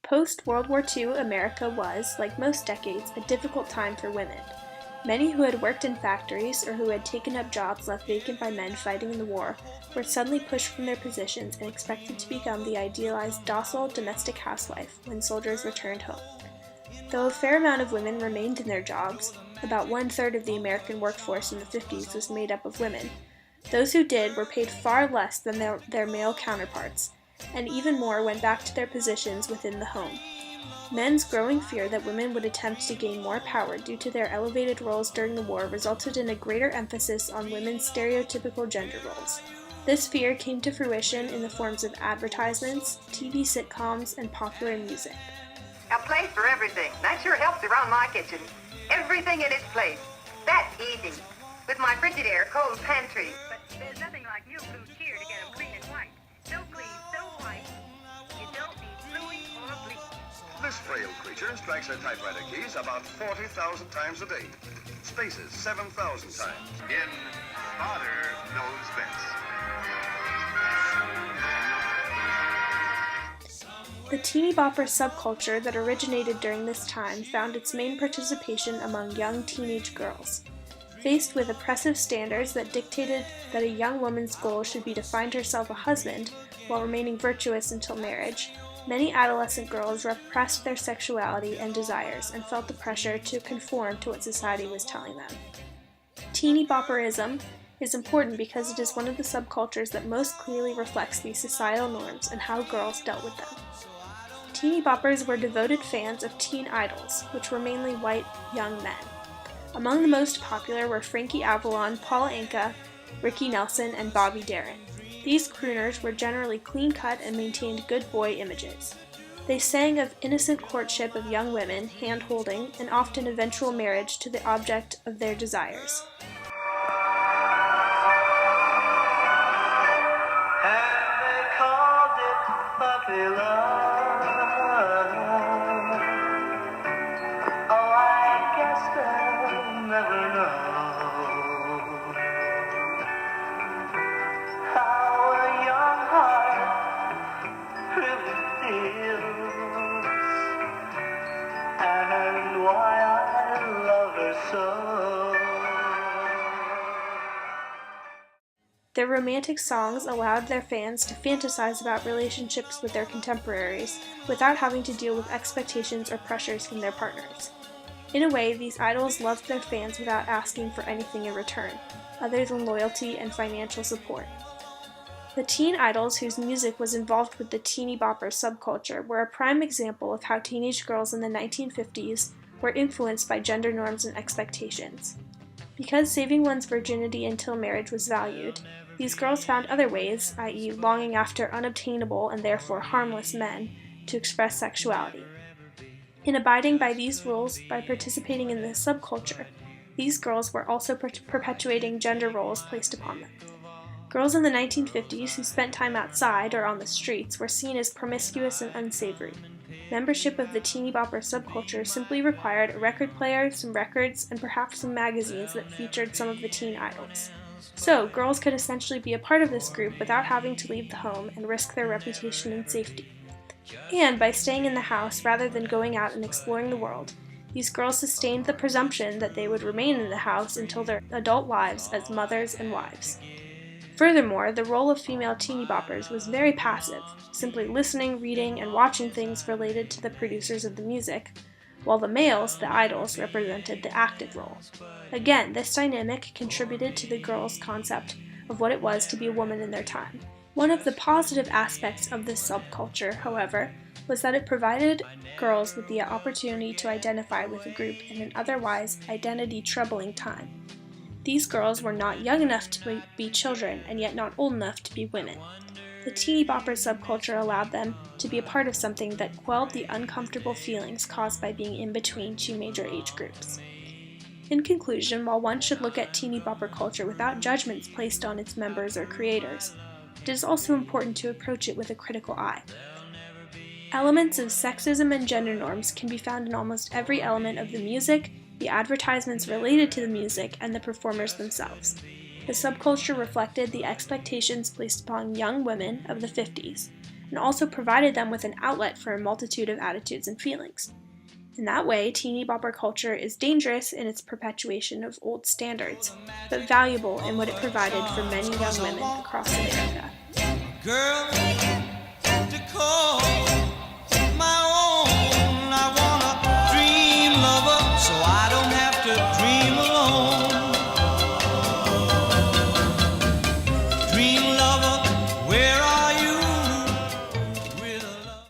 Post-World War II America was, like most decades, a difficult time for women. Many who had worked in factories or who had taken up jobs left vacant by men fighting in the war were suddenly pushed from their positions and expected to become the idealized docile domestic housewife when soldiers returned home. Though a fair amount of women remained in their jobs, about one-third of the American workforce in the 50s was made up of women, those who did were paid far less than their male counterparts, and even more went back to their positions within the home. Men's growing fear that women would attempt to gain more power due to their elevated roles during the war resulted in a greater emphasis on women's stereotypical gender roles. This fear came to fruition in the forms of advertisements, TV sitcoms, and popular music. A place for everything. That sure helps around my kitchen. Everything in its place. That's easy. With my Frigidaire cold pantry. But there's nothing like new blue cheer to get them clean and white. So clean, so white, you don't need bluing or bleach. This frail creature strikes her typewriter keys about 40,000 times a day. Spaces 7,000 times. In Father Knows Best. The teeny bopper subculture that originated during this time found its main participation among young teenage girls. Faced with oppressive standards that dictated that a young woman's goal should be to find herself a husband while remaining virtuous until marriage, many adolescent girls repressed their sexuality and desires and felt the pressure to conform to what society was telling them. Teeny bopperism is important because it is one of the subcultures that most clearly reflects these societal norms and how girls dealt with them. Teeny boppers were devoted fans of teen idols, which were mainly white young men. Among the most popular were Frankie Avalon, Paul Anka, Ricky Nelson, and Bobby Darin. These crooners were generally clean-cut and maintained good boy images. They sang of innocent courtship of young women, hand-holding, and often eventual marriage to the object of their desires. And they called it puppy love. Oh, I guess they'll never know how a young heart really feels and why I love her so. Their romantic songs allowed their fans to fantasize about relationships with their contemporaries without having to deal with expectations or pressures from their partners. In a way, these idols loved their fans without asking for anything in return, other than loyalty and financial support. The teen idols whose music was involved with the teeny bopper subculture were a prime example of how teenage girls in the 1950s were influenced by gender norms and expectations. Because saving one's virginity until marriage was valued, these girls found other ways, i.e. longing after unobtainable and therefore harmless men, to express sexuality. In abiding by these rules by participating in this subculture, these girls were also perpetuating gender roles placed upon them. Girls in the 1950s who spent time outside or on the streets were seen as promiscuous and unsavory. Membership of the teeny bopper subculture simply required a record player, some records, and perhaps some magazines that featured some of the teen idols. So, girls could essentially be a part of this group without having to leave the home and risk their reputation and safety. And by staying in the house rather than going out and exploring the world, these girls sustained the presumption that they would remain in the house until their adult lives as mothers and wives. Furthermore, the role of female teeny boppers was very passive, simply listening, reading, and watching things related to the producers of the music, while the males, the idols, represented the active role. Again, this dynamic contributed to the girls' concept of what it was to be a woman in their time. One of the positive aspects of this subculture, however, was that it provided girls with the opportunity to identify with a group in an otherwise identity-troubling time. These girls were not young enough to be children and yet not old enough to be women. The teeny bopper subculture allowed them to be a part of something that quelled the uncomfortable feelings caused by being in between two major age groups. In conclusion, while one should look at teeny bopper culture without judgments placed on its members or creators, it is also important to approach it with a critical eye. Elements of sexism and gender norms can be found in almost every element of the music, the advertisements related to the music, and the performers themselves. The subculture reflected the expectations placed upon young women of the 50s, and also provided them with an outlet for a multitude of attitudes and feelings. In that way, teeny bopper culture is dangerous in its perpetuation of old standards, but valuable in what it provided for many young women across America. Girl, to call